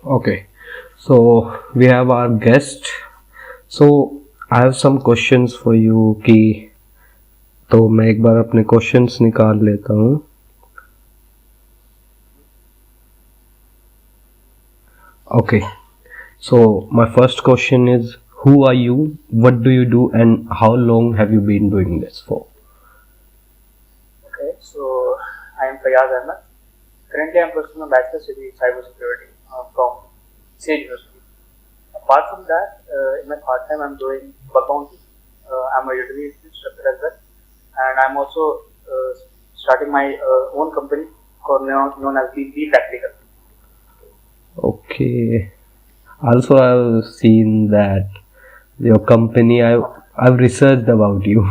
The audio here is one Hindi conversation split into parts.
Okay, so we have our guest. So I have some questions for you कि तो मैं एक बार अपने questions निकाल लेता हूँ. Okay, so my first question is, who are you, what do you do, and how long have you been doing this for? Okay, so I am Fayaz Ahmed. Currently, I am pursuing a bachelor's degree in cybersecurity from Sage University. Apart from that, in my part time, I am doing bug bounty. I am a utility instructor as well, and I am also starting my own company called known as Be Practical. Okay. Also, I've seen that your company. I've researched about you.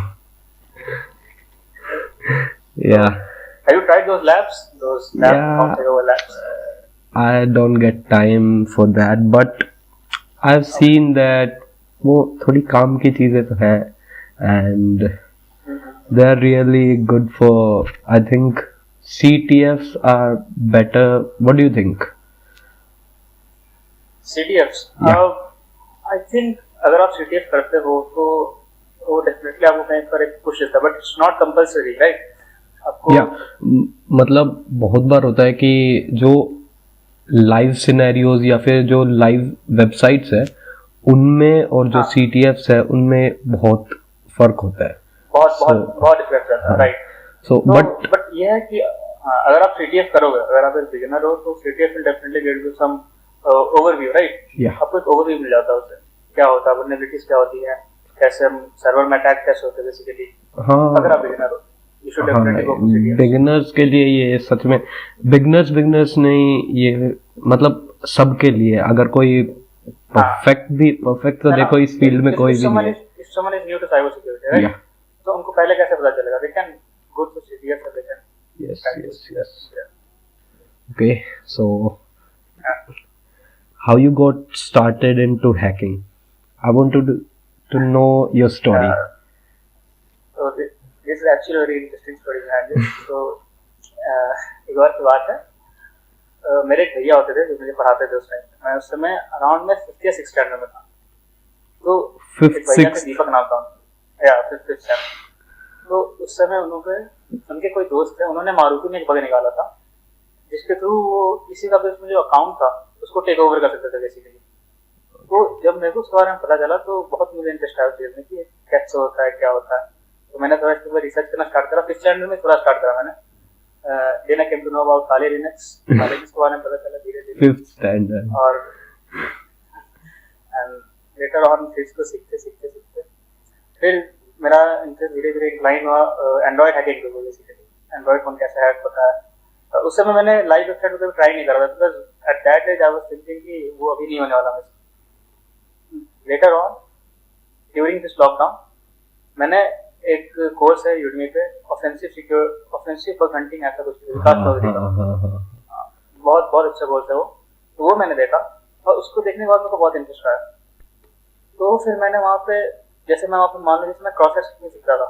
Yeah. Have you tried those labs? Those labs, labs? I don't get time for that, but I've seen that वो थोड़ी काम की चीजें तो हैं, and they're really good for. I think CTFs are better. What do you think? CTFs. I think अगर आप CTF करते हो तो वो डेफिनेटली आपको कहीं पर एक पुश देता है, but it's not compulsory, right? आपको मतलब बहुत बार होता है कि जो लाइव सिनेरियोज या फिर जो लाइव वेबसाइट्स है उनमें और जो CTFs है उनमें बहुत फर्क होता है. बहुत डिफरेंस रहता है, राइट? सो बट ये है कि अगर आप CTF करोगे, अगर आप एक बिगिनर हो तो CTF will definitely give you some overview, right? आपको एक ओवरव्यू मिल जाता है उससे, क्या होता है, वल्नरेबिलिटीज क्या होती है, कैसे हम सर्वर में अटैक कैसे होते हैं बेसिकली. अगर आप बिगिनर हो, you should definitely go for CTF. Beginners के लिए ये सच में बिगिनर्स नहीं, ये मतलब सबके लिए. अगर कोई परफेक्ट तो देखो इस फील्ड में कोई भी नहीं है. If someone is new to cybersecurity, right? तो उनको पहले कैसे पता चलेगा? They can go to CTF and they can. Yes. Okay, so how you got started into hacking? I want to know your story. So this is actually a very interesting story behind this. So एक बार की बात है, मेरे एक भैया होते थे जो मुझे पढ़ाते थे उस टाइम. मैं उस समय अराउंड में 5th या 6th स्टैंडर्ड में था. तो एक भैया थे, दीपक नाम था, या 5th स्टैंडर्ड. तो उस समय उनके कोई दोस्त थे, उन्होंने मारुति में एक बग निकाला था जिसके थ्रू वो किसी का भी उसमें जो अकाउंट था उसको टेक ओवर कर सकते थे बेसिकली. तो जब मेरे को उसके बारे में पता चला तो बहुत मुझे इंटरेस्ट आया चीज में कि कैसे होता है, क्या होता है. तो मैंने थोड़ा इसके ऊपर रिसर्च करना स्टार्ट करा. 5th स्टैंडर्ड में थोड़ा स्टार्ट करा मैंने. Then I came to know about Kali Linux. Kali Linux के बारे में पता चला धीरे-धीरे 5th स्टैंडर्ड. और एंड लेटर ऑन इसको सीखते फिर मेरा इंटरेस्ट धीरे-धीरे इंक्लाइन हुआ एंड्रॉइड हैकिंग पे. बेसिकली एंड्रॉइड फोन कैसे हैक होता है. उस समय मैंने लाइव वेबसाइट पे ट्राई नहीं करा था because at that age I was thinking कि वो अभी नहीं होने वाला है. Later on during this lockdown मैंने एक कोर्स है यूडमी पे, ऑफेंसिव बग हंटिंग ऐसा कुछ, विकास चौधरी का. बहुत अच्छा कोर्स है वो. तो वो मैंने देखा और उसको देखने के बाद मेरे को बहुत इंटरेस्ट आया. तो फिर मैंने वहाँ पे जैसे मैं वहाँ पे मान लो जैसे मैं क्रॉस सेक्शन सीख रहा था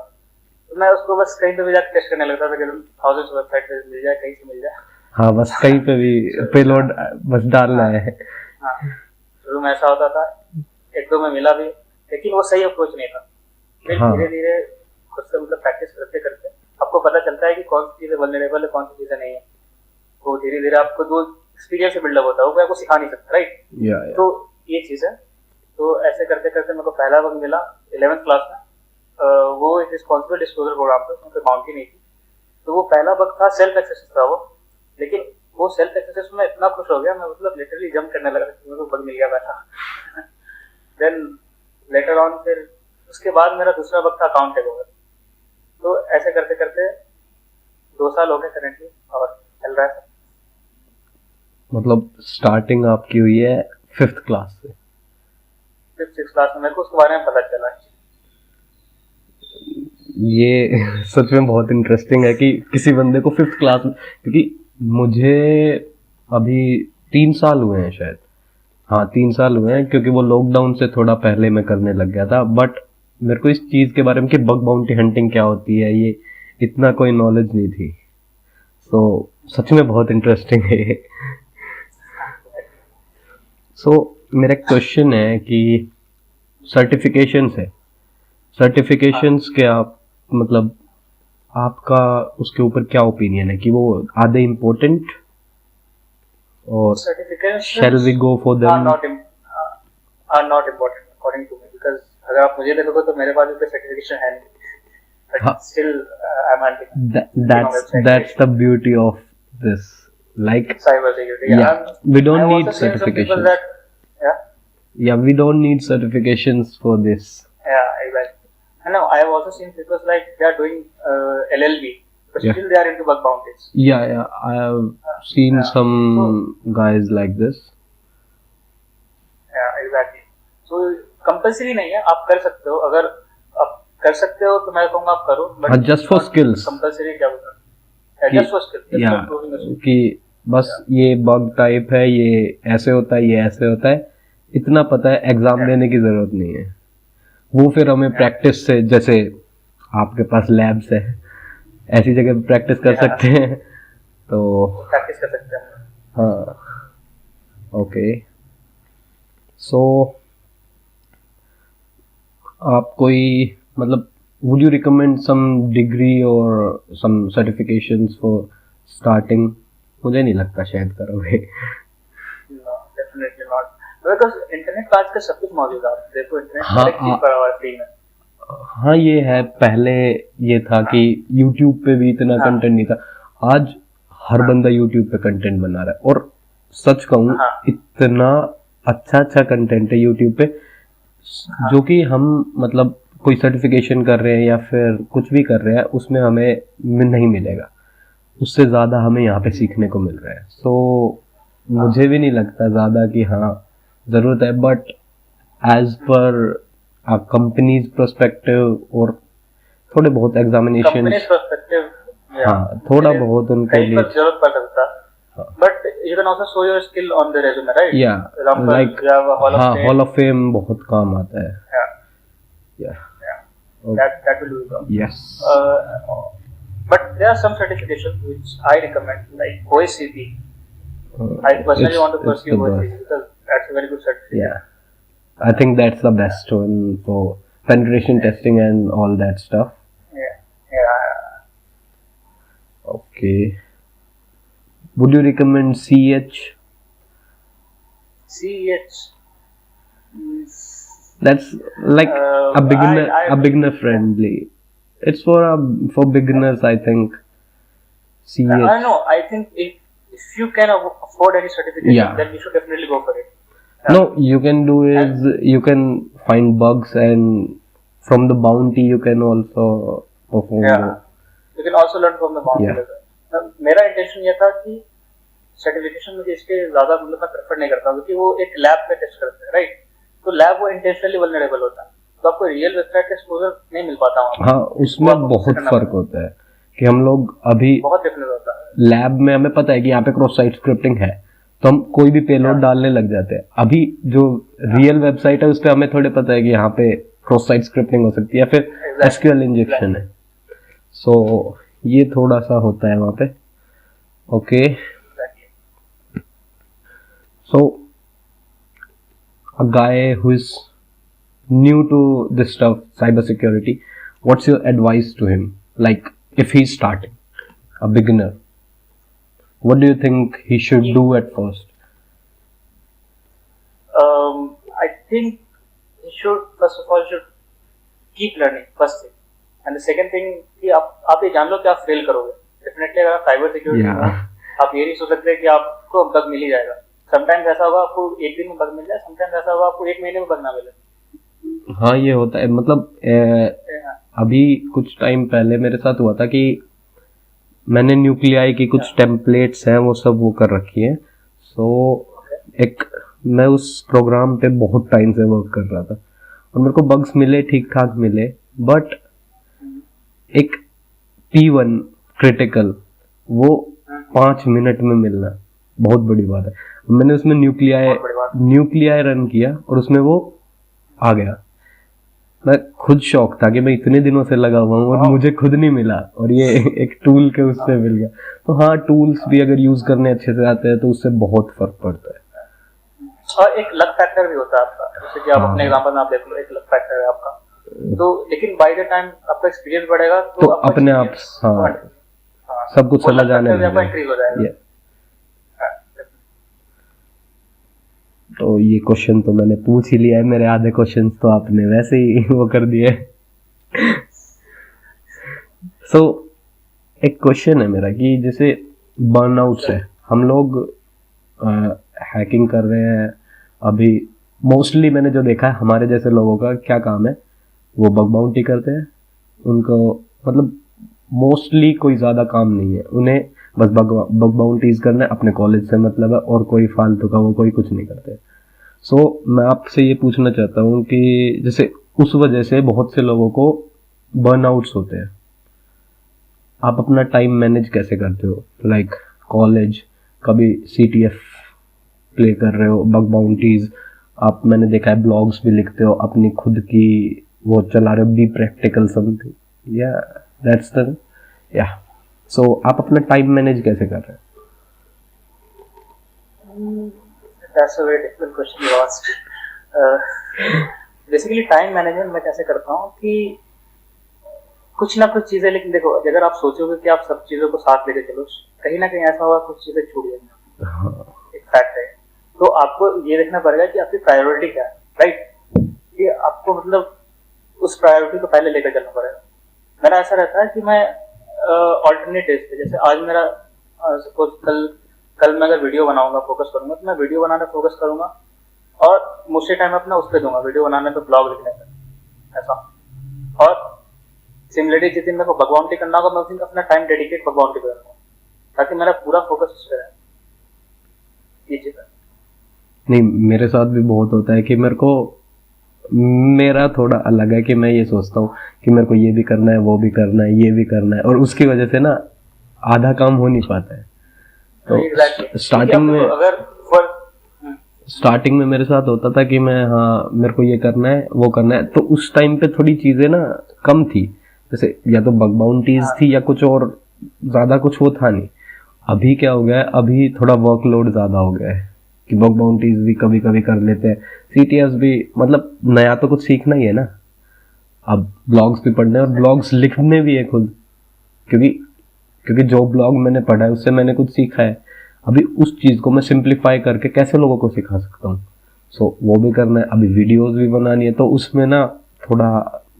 तो मैं उसको बस कहीं पे भी जाकर टेस्ट करने लगता था कि थाउजेंड्स वेबसाइट पे मिल जाए, कहीं से मिल जाए. हाँ, बस कहीं पे भी पेलोड बस डालना है. हाँ, शुरू में ऐसा होता था, एक दो में मिला भी, लेकिन वो सही अप्रोच नहीं था. फिर धीरे-धीरे खुद से मतलब प्रैक्टिस करते करते आपको पता चलता है कि कौन सी चीजें वल्नरेबल है, कौन सी चीजें नहीं है. तो धीरे-धीरे आपको जो एक्सपीरियंस से बिल्डअप होता है वो आपको सिखा नहीं सकता, राइट? तो ये चीज है. तो ऐसे करते करते मेरे को पहला बग मिला 11th क्लास में. वो एक रिस्पॉन्सिबल डिस्क्लोजर प्रोग्राम था, उसमें बाउंटी नहीं थी. तो वो पहला बग था, सेल्फ एक्सेस था वो. लेकिन वो सेल्फ एक्सेस में इतना खुश हो गया मैं, मतलब लिटरली जंप करने लगा कि मेरे को बग मिल गया वैसा. देन लेटर ऑन फिर उसके बाद मेरा दूसरा बग था अकाउंट टेक ओवर. तो ऐसे करते करते 2 साल हो गए करेंटली और चल रहा है. मतलब स्टार्टिंग आपकी हुई है 5th क्लास से. 5th-6th क्लास में मेरे को उसके बारे में पता चला. ये सच में बहुत इंटरेस्टिंग है कि किसी बंदे को 5th क्लास में, क्योंकि मुझे अभी 3 साल हुए हैं शायद. हाँ, 3 साल हुए हैं, क्योंकि वो लॉकडाउन से थोड़ा पहले मैं करने लग गया था. बट मेरे को इस चीज़ के बारे में कि बग बाउंटी हंटिंग क्या होती है ये इतना कोई नॉलेज नहीं थी. तो सच में बहुत इंटरेस्टिंग है। सो मेरा क्वेश्चन है कि सर्टिफिकेशंस है, सर्टिफिकेशंस के आप मतलब आपका उसके ऊपर क्या ओपिनियन है कि वो आर दे इम्पोर्टेंट और shall we go for them? are not important according to me, because अगर आप मुझे देखोगे तो मेरे पास भी कोई सर्टिफिकेशन है नहीं, but still I'm hunting. That's the beauty of this, like cyber security. Yeah, we don't need certifications. Yeah, we don't need certifications for this. Yeah, exactly. I know. I have also seen people like they are doing LLB, but still they are into bug bounties. Yeah, I have seen some guys like this. Yeah, exactly. So compulsory नहीं है, आप कर सकते हो, अगर आप कर सकते हो तो मैं कहूँगा आप करो, but just for skills. Compulsory क्या होगा? Just for skills. कि बस ये बग टाइप है, ये ऐसे होता है, ये ऐसे होता है, इतना पता है, एग्जाम देने की जरूरत नहीं है। वो फिर हमें प्रैक्टिस से, जैसे आपके पास लैब्स है, ऐसी जगह प्रैक्टिस कर सकते हैं, तो प्रैक्टिस कर सकते हैं। हाँ, ओके। सो आप कोई मतलब would you recommend some degree or some certifications for starting? मुझे नहीं लगता शायद करोगे। No, definitely not. Because internet पर आजकल सब कुछ मौजूद है, देखो इंटरनेट पर एक चीज पड़ा हुआ है फ्री में। हाँ ये है, पहले ये था कि YouTube पे भी इतना कंटेंट नहीं था, आज हर बंदा YouTube पे कंटेंट बना रहा है, और सच कहूँ इतना अच्छा कंटेंट है YouTube पे, जो कि हम मतलब कोई सर्टिफिकेशन कर रहे हैं या फिर कुछ भी कर रहे हैं उसमें हमें नहीं मिलेगा, उससे ज़्यादा हमें यहाँ पे सीखने को मिल रहा है। सो मुझे भी नहीं लगता ज़्यादा कि हाँ ज़रूरत है, but as per companies perspective और थोड़े बहुत एग्जामिनेशन, हाँ थोड़ा बहुत उनके लिए जरूरत पड़ सकता है, but you can also show your skill on the resume, right? Yeah, example, like you have a Hall of Fame बहुत काम आता है। Yeah. Okay. That will do it. Yes. But there are some certifications which I recommend, like OSCP. I personally want to pursue OSCP because that's a very good certificate. Yeah, I think that's the best one for penetration testing and all that stuff. Yeah. Okay. Would you recommend CH? CH. That's like a beginner friendly. It's for beginners, I think. CH. I know. I think if you can afford any certification, then you should definitely go for it. No, you can do is you can find bugs, and from the bounty you can also perform. You can also learn from the bounty. मेरा इंटेंशन ये था कि सर्टिफिकेशन मुझे इसके ज्यादा मतलब मैं प्रेफर नहीं करता, क्योंकि वो एक लैब पे टेस्ट करते हैं, राइट? तो लैब वो इंटेंशनली वल्नरेबल होता है, तो आपको रियल वेबसाइट का एक्सपोजर नहीं मिल पाता वहाँ। हाँ, उसमें बहुत फर्क होता है कि हम लोग अभी बहुत डिफरेंस होता है। लैब में हमें पता है कि यहाँ पे क्रॉस साइट स्क्रिप्टिंग है, तो हम कोई भी पेलोड डालने लग जाते हैं। अभी जो रियल वेबसाइट है उस पर हमें थोड़े पता है कि यहाँ पे क्रॉस साइट स्क्रिप्टिंग हो सकती है, फिर एसक्यूएल इंजेक्शन है। सो ये थोड़ा सा होता है वहाँ पे। Okay, so a guy who is new to this stuff, cyber security, what's your advice to him? Like if he's starting, a beginner, what do you think he should do at first? I think he should first of all keep learning, first thing, and the second thing कि आप ये जान लो कि आप फेल करोगे डेफिनेटली। अगर आप साइबर सिक्योरिटी में आप ये नहीं सोच सकते कि आपको बग मिल ही जाएगा। समटाइम्स ऐसा होगा आपको एक दिन में बग मिल जाए, समटाइम्स ऐसा होगा आपको एक महीने में बग ना मिले। हाँ ये होता है, मतलब अभी कुछ टाइम पहले मेरे साथ हुआ था कि मैंने न्यूक्लियाई की कुछ टेम्पलेट्स हैं वो सब वो कर रखी है। सो एक मैं उस प्रोग्राम पे बहुत टाइम से वर्क कर रहा था और मेरे को बग्स मिले, ठीक ठाक मिले, बट एक P1 क्रिटिकल वो 5 मिनट में मिलना बहुत बड़ी बात है। मैंने उसमें न्यूक्लियाई रन किया और उसमें वो आ गया। मैं खुद शौक था कि मैं इतने दिनों से लगा हुआ हूँ और मुझे खुद नहीं मिला, और ये एक टूल के उससे मिल गया। तो हाँ, टूल्स भी अगर यूज करने अच्छे से आते हैं तो उससे बहुत फर्क पड़ता है। और एक लक फैक्टर भी होता है आपका, जैसे कि आप अपने एग्जांपल में आप देख लो, एक लक फैक्टर है आपका। तो लेकिन बाय द टाइम आपका एक्सपीरियंस बढ़ेगा तो अपने आप सब कुछ समझ आने लगेगा। तो ये क्वेश्चन तो मैंने पूछ ही लिया है, मेरे आधे क्वेश्चंस तो आपने वैसे ही वो कर दिए। सो एक क्वेश्चन है मेरा कि जैसे बर्नआउट से हम लोग हैकिंग कर रहे हैं अभी, मोस्टली मैंने जो देखा है हमारे जैसे लोगों का क्या काम है, वो बग बाउंटी करते हैं। उनको मतलब मोस्टली कोई ज़्यादा काम नहीं है, उन्हें बस बग बाउंटीज करना है, अपने कॉलेज से मतलब है, और कोई फालतू का वो कोई कुछ नहीं करते। सो मैं आपसे ये पूछना चाहता हूँ कि जैसे उस वजह से बहुत से लोगों को बर्नआउट्स होते हैं, आप अपना टाइम मैनेज कैसे करते हो? लाइक कॉलेज, कभी CTF प्ले कर रहे हो, बग बाउंटीज, आप मैंने देखा है ब्लॉग्स भी लिखते हो, अपनी खुद की वो चला रहे हो, बी प्रैक्टिकल समथिंग, या दैट्स द या। सो आप अपना टाइम मैनेज कैसे कर रहे हो? That's a very difficult question you asked. Basically time management मैं कैसे करता हूँ कि कुछ ना कुछ चीजें, लेकिन देखो अगर आप सोचोगे कि आप सब चीजों को साथ लेके चलो, कहीं ना कहीं ऐसा होगा कुछ चीजें छूट जाएंगी, एक फैक्ट है। तो आपको ये देखना पड़ेगा कि आपकी प्रायोरिटी क्या है, राइट? कि आपको मतलब उस प्रायोरिटी को पहले लेकर चलना पड़ेगा। मेरा ऐसा रहता है कि मैं ऑल्टरनेट डेज पे, जैसे आज मेरा सपोज कल मैं अगर वीडियो बनाऊंगा, फोकस करूंगा, तो मैं वीडियो बनाने पे फोकस करूंगा और मुझे टाइम अपना उस पर दूंगा, वीडियो बनाने पे, ब्लॉग लिखने पे, ऐसा। और सिमिलरली जिस दिन मेरे को बग बाउंटी करना होगा, मैं उस दिन अपना टाइम डेडिकेट बग बाउंटी पे रखूंगा, ताकि मेरा पूरा फोकस उस पर रहे। ये चीज है। नहीं, मेरे साथ भी बहुत होता है कि मेरा थोड़ा अलग है कि मैं ये सोचता हूँ कि मेरे को ये भी करना है, वो भी करना है, ये भी करना है, और उसकी वजह से ना आधा काम हो नहीं पाता है। तो स्टार्टिंग में मेरे साथ होता था कि मैं मेरे को ये करना है, वो करना है, तो उस टाइम पे थोड़ी चीजें ना कम थी, जैसे या तो बग बाउंटीज थी या कुछ और, ज्यादा कुछ वो था नहीं। अभी क्या हो गया है, अभी थोड़ा वर्कलोड ज्यादा हो गया है कि बग बाउंटीज भी कभी कभी कर लेते हैं, CTS भी, मतलब नया तो कुछ सीखना ही है ना, अब ब्लॉग्स भी पढ़ने और ब्लॉग्स लिखने भी है खुद, क्योंकि जो ब्लॉग मैंने पढ़ा है उससे मैंने कुछ सीखा है। अभी उस चीज को मैं सिंप्लीफाई करके कैसे लोगों को सिखा सकता हूँ, सो वो भी करना है। अभी वीडियोस भी बनानी है, तो उसमें ना थोड़ा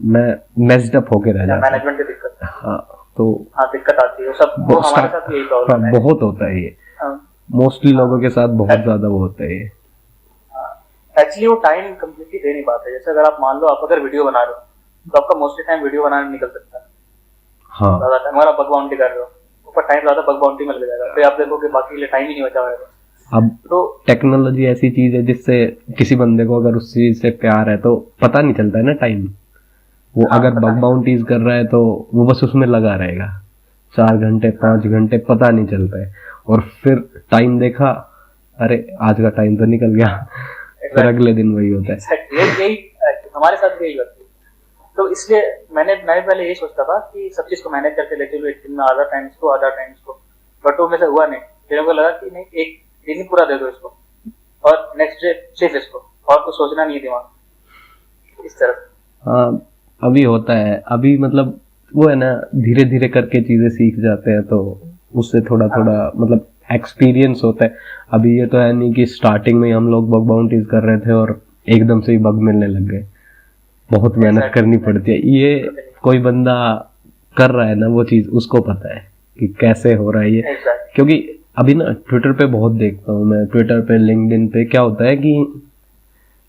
मैं मेस्ड अप होके रह जाता हूँ, मैनेजमेंट की दिक्कत। हाँ, तो दिक्कत आती है, सब वो हमारे साथ भी यही प्रॉब्लम है। बहुत होता है ये, मोस्टली लोगों के साथ बहुत ज्यादा वो होता है ये। एक्चुअली वो टाइम कंप्लीटली दे नहीं पाते। जैसे अगर आप मान लो आप अगर वीडियो बना रहे हो, तो आपका मोस्टली टाइम वीडियो बनाने में निकल सकता है, हाँ, ज्यादा टाइम। अगर आप बग बाउंटी कर रहे हो, ऊपर टाइम ज्यादा बग बाउंटी में लग जाएगा, फिर आप देखो कि बाकी के लिए टाइम ही नहीं बचा होगा। अब तो टेक्नोलॉजी ऐसी चीज है जिससे किसी बंदे को अगर उस चीज से प्यार है तो पता नहीं चलता है ना टाइम। वो अगर बग बाउंटीज कर रहा है तो वो बस उसमें लगा रहेगा 4 घंटे 5 घंटे, पता नहीं चलता है, और फिर टाइम देखा, अरे आज का टाइम तो निकल गया, फिर अगले दिन वही होता है। यही हमारे साथ भी यही होता है। तो इसलिए मैं पहले यही सोचता था कि सब चीज को मैनेज करके लेते हुए एक दिन में आधा टाइम इसको, बट वो मेरे से हुआ नहीं। फिर मेरे को लगा कि नहीं, एक दिन ही पूरा दे दो इसको, और नेक्स्ट डे सिर्फ इसको, और कुछ सोचना नहीं है दिमाग, इस तरह। हाँ, अभी होता है, अभी मतलब वो है ना, धीरे धीरे करके चीजें सीख जाते हैं, तो उससे थोड़ा मतलब एक्सपीरियंस होता है। अभी ये तो है नहीं कि स्टार्टिंग में हम लोग बग बाउंटीज कर रहे थे और एकदम से ही बग मिलने लग गए, बहुत मेहनत करनी पड़ती है। ये कोई बंदा कर रहा है ना वो चीज, उसको पता है कि कैसे हो रहा है ये। क्योंकि अभी ना ट्विटर पे बहुत देखता हूँ मैं, ट्विटर पे, लिंक्डइन पे क्या होता है कि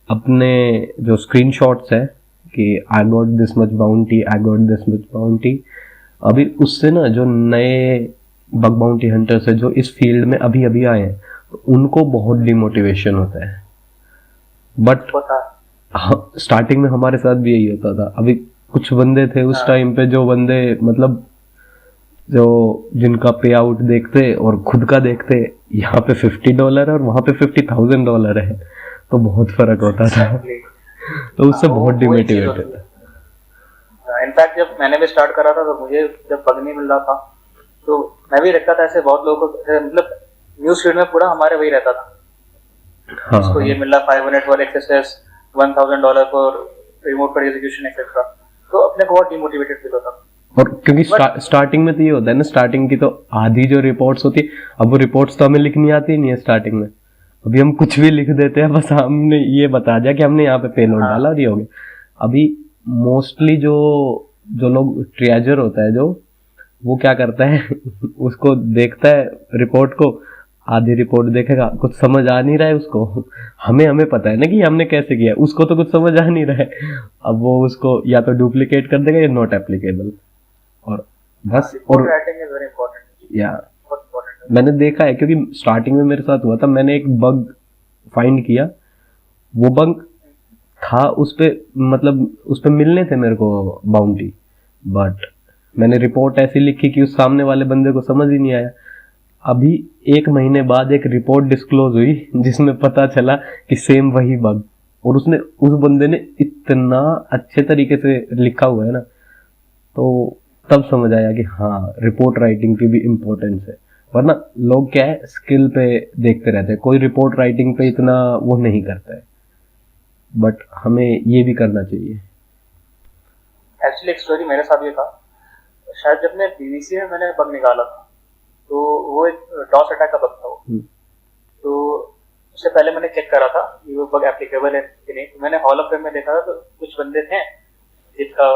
अपने जो स्क्रीनशॉट्स है कि I got this much bounty, अभी उससे ना जो नए बग बाउंटी हंटर्स है जो इस फील्ड में अभी अभी आए हैं, तो उनको बहुत डिमोटिवेशन होता है। बट स्टार्टिंग में हमारे साथ भी यही होता था। अभी कुछ बंदे थे उस टाइम पे, जो बंदे मतलब जो जिनका पे आउट देखते और खुद का देखते, यहाँ पे $50 और वहां पे $50,000 है, तो बहुत फर्क होता था। तो उससे बहुत डिमोटिवेट होता है। इनफैक्ट जब मैंने भी स्टार्ट करा था तो मुझे जब बग नहीं मिल रहा था तो मैं भी रखता था ऐसे बहुत लोगों को, मतलब न्यूज फीड में पूरा हमारे वही रहता था, हाँ इसको ये मिल रहा 5 minute for exercise, $1,000 for remote for execution etcetera, तो अपने को बहुत डिमोटिवेटेड फील होता। और क्योंकि स्टार्टिंग में तो ये होता है ना, स्टार्टिंग की तो आधी जो रिपोर्ट्स होती है, अब वो रिपोर्ट्स तो हमें लिखनी आती नहीं है स्टार्टिंग में, अभी हम कुछ भी लिख देते हैं, बस हमने ये बता दिया कि हमने यहाँ पे पेलोड डाला और ये हो गया। अभी मोस्टली जो लोग ट्रिएजर होता है जो, वो क्या करता है उसको देखता है रिपोर्ट को, आधी रिपोर्ट देखेगा, कुछ समझ आ नहीं रहा है उसको, हमें पता है ना कि हमने कैसे किया, उसको तो कुछ समझ आ नहीं रहा है, अब वो उसको या तो डुप्लीकेट कर देगा या नॉट एप्लीकेबल, और बस। और या मैंने देखा है, क्योंकि स्टार्टिंग में मेरे साथ हुआ था, मैंने एक बग फाइंड किया, वो बग था उस पे, मतलब उस पे मिलने थे मेरे को बाउंटी, बट मैंने रिपोर्ट ऐसी लिखी कि उस सामने वाले बंदे को समझ ही नहीं आया। अभी 1 महीने बाद एक रिपोर्ट डिस्क्लोज हुई जिसमें पता चला कि सेम वही बग, और उस बंदे ने इतना अच्छे तरीके से लिखा हुआ है ना, तो तब समझ आया कि हाँ, रिपोर्ट राइटिंग की भी इम्पोर्टेंस है। वरना लोग क्या है, स्किल पे देखते रहते हैं, कोई रिपोर्ट राइटिंग पे इतना वो नहीं करता है, बट हमें ये भी करना चाहिए। एक्चुअली एक स्टोरी मेरे साथ भी था, शायद जब मैं बीबीसी में मैंने बग निकाला था, तो वो एक डॉस अटैक का बग था वो, तो उससे पहले मैंने चेक करा था कि वो बग एप्लीकेबल है कि नहीं। तो मैंने हॉल ऑफ फेम में देखा था, तो कुछ बंदे थे जिसका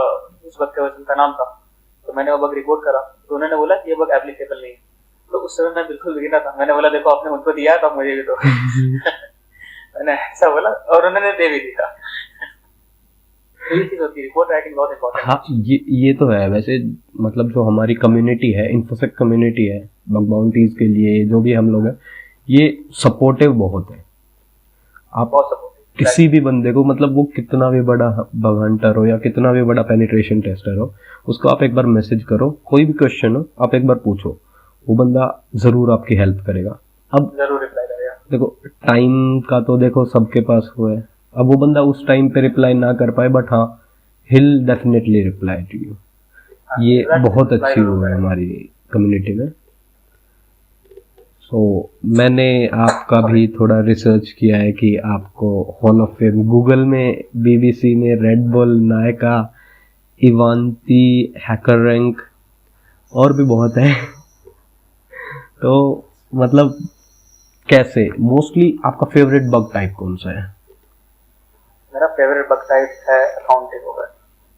उस बग के वजह का नाम था, तो मैंने वो बग रिपोर्ट करा, तो उन्होंने बोला कि ये बग एप्लीकेबल नहीं है। तो उस समय मैं बिल्कुल बिगिनर था, मैंने बोला देखो आपने उनको दिया तो मुझे भी दो मैंने ऐसा बोला और उन्होंने दे भी दिया। तो ये चीज होती है, रिपोर्ट राइटिंग बहुत इंपॉर्टेंट है। हाँ, ये तो है वैसे, मतलब जो हमारी कम्युनिटी है, इन्फोसेक कम्युनिटी है, बग बाउंटीज के लिए जो भी हम लोग हैं, ये सपोर्टिव बहुत है। आप किसी भी बंदे को, मतलब वो कितना भी बड़ा बग हंटर हो या कितना भी बड़ा पेनिट्रेशन टेस्टर हो, उसको आप एक बार मैसेज करो, कोई भी क्वेश्चन हो आप एक बार पूछो, वो बंदा जरूर आपकी हेल्प करेगा। अब जरूर रिप्लाई करेगा। देखो टाइम का तो देखो सबके पास हुआ है, अब वो बंदा उस टाइम पे रिप्लाई ना कर पाए, बट हाँ, he'll definitely reply to you। ये बहुत अच्छी हुआ है हमारी कम्युनिटी में। सो मैंने आपका भी थोड़ा रिसर्च किया है कि आपको हॉल ऑफ फेम, गूगल में, बीबीसी में, Red Bull, Nykaa, Ivanti, HackerRank और भी बहुत है तो मतलब कैसे, मोस्टली आपका फेवरेट बग टाइप कौन सा है? मेरा फेवरेट बग टाइप है अकाउंट टेकओवर।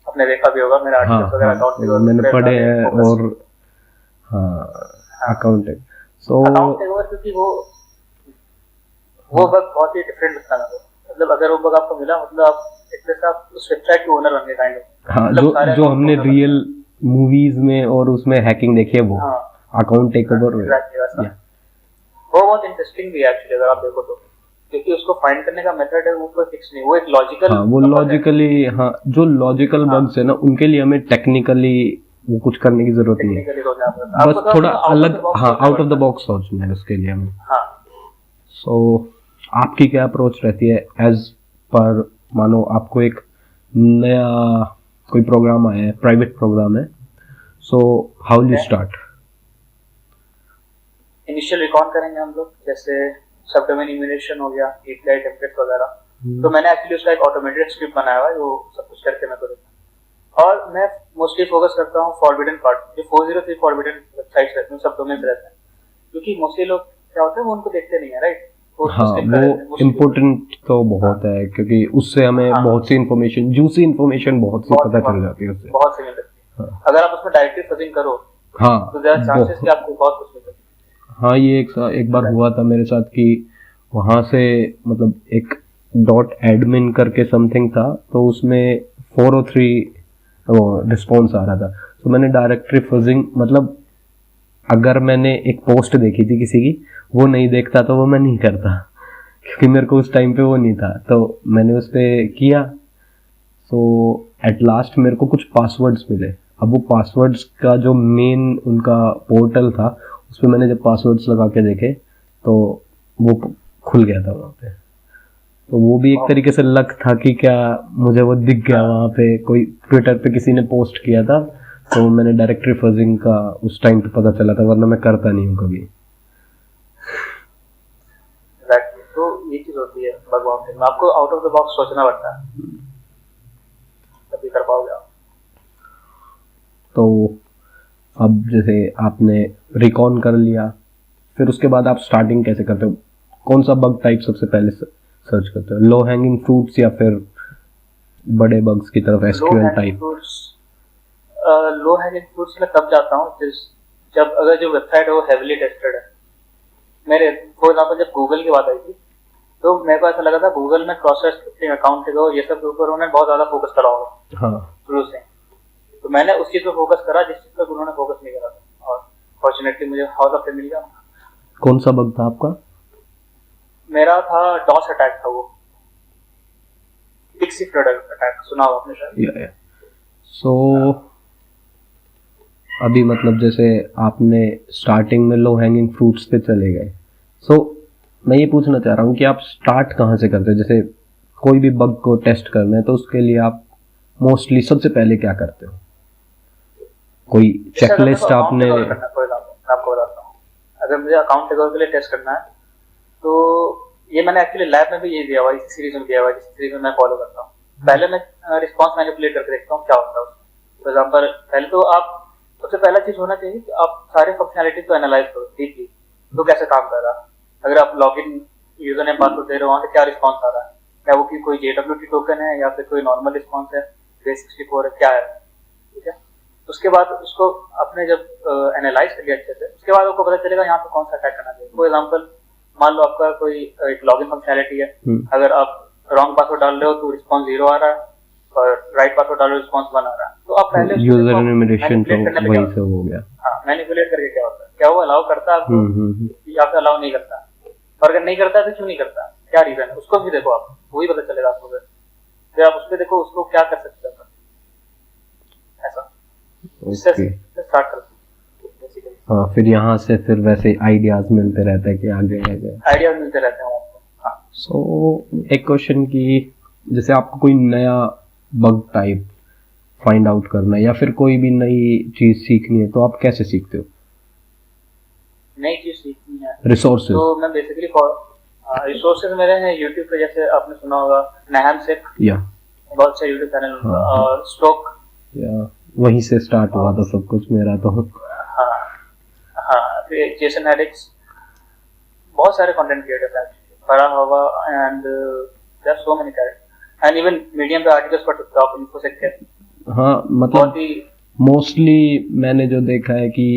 आपने देखा भी होगा मेरा आर्टिकल्स वगैरह अकाउंट टेकओवर मैंने पढ़े हैं, और हाँ account take, so account takeover, क्योंकि वो बग बहुत ही डिफरेंट लगता है मुझे। मतलब अगर वो बग आपको मिला, मतलब आप एक तरह से आप उस वेबसाइट के ओनर बन गए काइंड ऑफ। हाँ, जो हमने रियल मूवीज में और उसमें हैकिंग देखी है, वो अकाउंट टेकओवर वो बहुत इंटरेस्टिंग भी है एक्चुअली अगर आप देखो तो, क्योंकि उसको फाइंड करने का मेथड है वो कोई फिक्स नहीं, वो एक लॉजिकल, हाँ वो लॉजिकली, हाँ जो लॉजिकल बग्स है ना, उनके लिए हमें टेक्निकली वो कुछ करने की जरूरत नहीं है, बस थोड़ा अलग, हाँ आउट ऑफ द बॉक्स सोचना है उसके लिए हमें। सो आपकी क्या अप्रोच रहती है एज पर, मानो आपको एक नया कोई प्रोग्राम आया है, प्राइवेट प्रोग्राम है, so how will you start? Initial record करेंगे हम लोग, जैसे सब डोमेन इम्यूलेशन हो गया, एपीआई टेम्पलेट वगैरह। तो मैंने एक्चुअली उसका एक ऑटोमेटेड स्क्रिप्ट बनाया हुआ है, वो सब कुछ करके मैं करूँगा। और मैं मोस्टली फोकस करता हूँ फॉरबिडन पार्ट, जो 403 फॉरबिडन वेबसाइट्स रहते हैं, सब डोमेन रहते हैं, क्योंकि मोस्टली लोग क्या होता है वो उनको देखते नहीं है, राइट? हाँ वो इम्पोर्टेंट तो बहुत है, क्योंकि उससे हमें बहुत सी इन्फॉर्मेशन, जूसी इन्फॉर्मेशन बहुत सी पता चल जाती है उससे, बहुत सी मिल सकती है। अगर आप उसमें डायरेक्टली फजिंग करो, हाँ तो देयर आर चांसेस कि आपको बहुत कुछ मिल सकता है। हाँ ये एक बार हुआ था मेरे साथ कि वहाँ से, मतलब एक .admin करके समथिंग था, तो उसमें 403 वो रिस्पॉन्स आ रहा था, तो मैंने डायरेक्टली फजिंग, मतलब अगर मैंने एक पोस्ट देखी थी किसी की, वो नहीं देखता तो वो मैं नहीं करता, क्योंकि मेरे को उस टाइम पे वो नहीं था, तो मैंने उस पर किया। सो एट लास्ट मेरे को कुछ पासवर्ड्स मिले। अब वो पासवर्ड्स का जो मेन उनका पोर्टल था, उस पर मैंने जब पासवर्ड्स लगा के देखे तो वो खुल गया था वहाँ पे। तो वो भी एक तरीके से लक था कि क्या मुझे वो दिख गया वहाँ पे, कोई ट्विटर पे किसी ने पोस्ट किया था तो मैंने डायरेक्टरी फजिंग का उस टाइम पे पता चला था, वरना मैं करता नहीं हूँ कभी। Exactly. तो ये चीज होती है भगवान में, आपको आउट ऑफ द बॉक्स सोचना पड़ता है, तभी कर पाओगे आप। तो अब जैसे आपने रिकॉन कर लिया, फिर उसके बाद आप स्टार्टिंग कैसे करते हो? कौन सा बग टाइप सबसे पहले सर्च करते हो? लो हैंगिंग फ्रूट्स या फिर बड़े बग्स की तरफ, SQL type? Low hanging fruits में तब जाता हूँ जब अगर जो वेबसाइट है वो हेवीली टेस्टेड है। मेरे फॉर एग्जाम्पल जब गूगल की बात आई थी तो मेरे को ऐसा लगा था गूगल में cross site scripting, account takeover, ये सब के ऊपर उन्होंने बहुत ज्यादा फोकस करा होगा हाँ शुरू से। तो मैंने उस चीज पर फोकस करा जिस चीज पर उन्होंने फोकस नहीं करा था, और फॉर्चुनेटली मुझे हाउस ऑफ मिल गया। कौन सा बग था आपका? मेरा था डॉस अटैक था, वो पिक्सी फ्लड अटैक, सुना हो आपने शायद। सो अभी मतलब जैसे आपने स्टार्टिंग में लो हैंगिंग फ्रूट्स पे चले गए, सो मैं ये पूछना चाह रहा हूँ कि आप स्टार्ट कहाँ से करते हो? जैसे कोई भी बग को टेस्ट करना है तो उसके लिए आप मोस्टली सबसे पहले क्या करते हो? कोई चेकलिस्ट आपने? आपको बताता हूँ, अगर मुझे अकाउंट टेकओवर के लिए टेस्ट करना है तो ये मैंने एक्चुअली लैब में भी ये दिया हुआ, इसी सीरीज में दिया हुआ, जिस सीरीज में मैं फॉलो करता हूँ। पहले मैं रिस्पॉन्स मैनिपुलेट करके देखता हूँ क्या होता है उसमें। फॉर एग्जाम्पल पहले तो आप सबसे पहला चीज होना चाहिए कि आप सारे फंक्शनैलिटी को एनालाइज करो डीपली, तो कैसे काम कर रहा है। अगर आप लॉगिन यूजर नेम पासवर्ड दे रहे हो, वहाँ से क्या रिस्पॉन्स आ रहा है, क्या वो की कोई JWT टोकन है या फिर कोई नॉर्मल रिस्पॉन्स है, base64 है, क्या है, ठीक है। उसके बाद उसको आपने जब एनालाइज कर लिया अच्छे से, उसके बाद आपको पता चलेगा यहाँ पे कौन सा अटैक करना चाहिए। फॉर एग्जाम्पल मान लो आपका कोई एक लॉगिन फंक्शनैलिटी है, अगर आप रॉन्ग पासवर्ड डाल रहे हो तो रिस्पॉन्स 0 आ रहा है, और राइट पासवर्ड डाल रहे हो रिस्पॉन्स 1 आ रहा है। तो आप पहले यूजर एनुमरेशन तो वहीं से हो गया। हाँ, मैनिपुलेट करके क्या होता है, क्या वो अलाउ करता है आपको या फिर अलाउ नहीं करता, और अगर नहीं करता है तो क्यों नहीं करता, क्या रीजन है, उसको भी देखो आप, वही पता चलेगा आपको। फिर आप उस पर देखो उसको क्या कर सकते हैं, ऐसा स्टार्ट करते हैं। हाँ, फिर यहाँ से फिर वैसे आइडियाज मिलते रहते हैं कि आगे आइडियाज मिलते रहते हैं आपको। हाँ। सो एक क्वेश्चन की, जैसे आपको कोई नया बग टाइप फाइंड आउट करना है या फिर कोई भी नई चीज सीखनी है तो आप कैसे सीखते हो? नई चीज सीखनी है, रिसोर्सेज? तो मैं बेसिकली रिसोर्सेज मेरे हैं यूट्यूब पे, जैसे आपने सुना होगा नहमसेक, या बहुत अच्छा यूट्यूब चैनल, और स्टोक, या वहीं से स्टार्ट हुआ था सब कुछ मेरा तो। हाँ, फिर जेसन एरिक्स, बहुत सारे कंटेंट क्रिएटर्स हैं, Farah Hawa, and there are so many characters, and even medium पे आर्टिकल्स पर टॉप इन्फोसेक के। हाँ, मतलब मोस्टली मैंने जो देखा है कि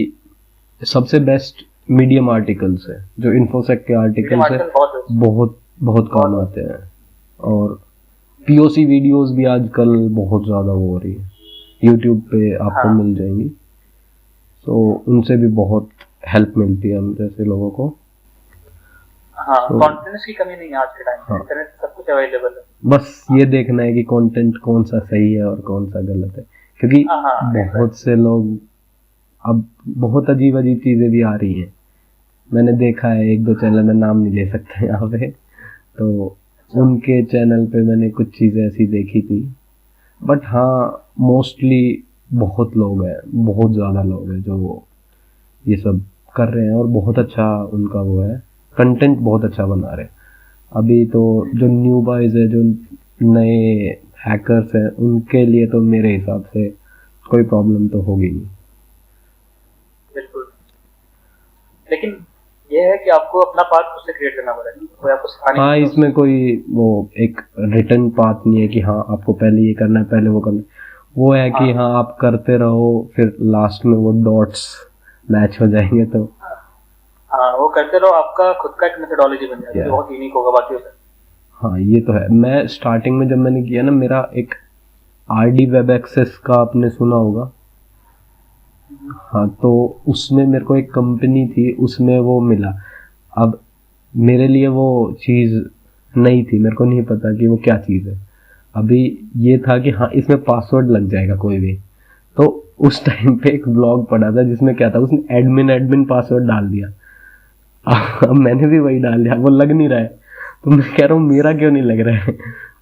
सबसे बेस्ट मीडियम आर्टिकल्स है, जो इन्फोसेक के आर्टिकल्स है बहुत बहुत काम आते हैं, और POC वीडियोस भी आजकल बहुत ज़्यादा हो रही है, यूट्यूब पे आपको मिल जाएंगी, तो उनसे भी बहुत हेल्प मिलती है हम जैसे लोगों को। हाँ, कंटेंट की कमी नहीं है आज के टाइम में, इंटरनेट सब कुछ अवेलेबल है, बस ये देखना है कि कंटेंट कौन सा सही है और कौन सा गलत है, क्योंकि बहुत से लोग, अब बहुत अजीब अजीब चीज़ें भी आ रही हैं। मैंने देखा है 1-2 चैनल, में नाम नहीं ले सकते यहाँ पे, तो उनके चैनल पे मैंने कुछ चीज़ें ऐसी देखी थी, बट हाँ मोस्टली बहुत लोग हैं, बहुत ज़्यादा लोग हैं जो ये सब कर रहे हैं, और बहुत अच्छा उनका वो है, कंटेंट बहुत अच्छा बना रहे हैं। अभी तो जो न्यू बॉयज है, जो नए हैकर्स हैं, उनके लिए तो मेरे हिसाब से कोई प्रॉब्लम तो होगी नहीं। बिल्कुल, लेकिन ये है कि आपको अपना पाथ खुद से क्रिएट करना पड़ेगा, कोई आपको सिखाने। हाँ, इसमें कोई वो एक रिटन पाथ नहीं है कि हाँ आपको पहले ये करना है, पहले वो करना है। वो है कि हाँ आप करते रहो, फिर लास्ट में वो डॉट्स मैच हो जाएंगे, तो हाँ वो करते रहो, आपका खुद का एक मेथोडोलॉजी बन जाएगा, जो बहुत यूनिक होगा बाकियों से। हाँ, ये तो है। मैं स्टार्टिंग में जब मैंने किया ना, मेरा एक RD वेब एक्सेस का आपने सुना होगा, हाँ, तो उसमें मेरे को एक कंपनी थी, उसमें वो मिला। अब मेरे लिए वो चीज़ नहीं थी, मेरे को नहीं पता कि वो क्या चीज़ है। अभी ये था कि हाँ इसमें पासवर्ड लग जाएगा कोई भी, तो उस टाइम पे एक ब्लॉग पढ़ा था जिसमें क्या था, उसने एडमिन पासवर्ड डाल दिया। अब मैंने भी वही डाल दिया, वो लग नहीं रहा है, तो मैं कह रहा हूँ मेरा क्यों नहीं लग रहा है।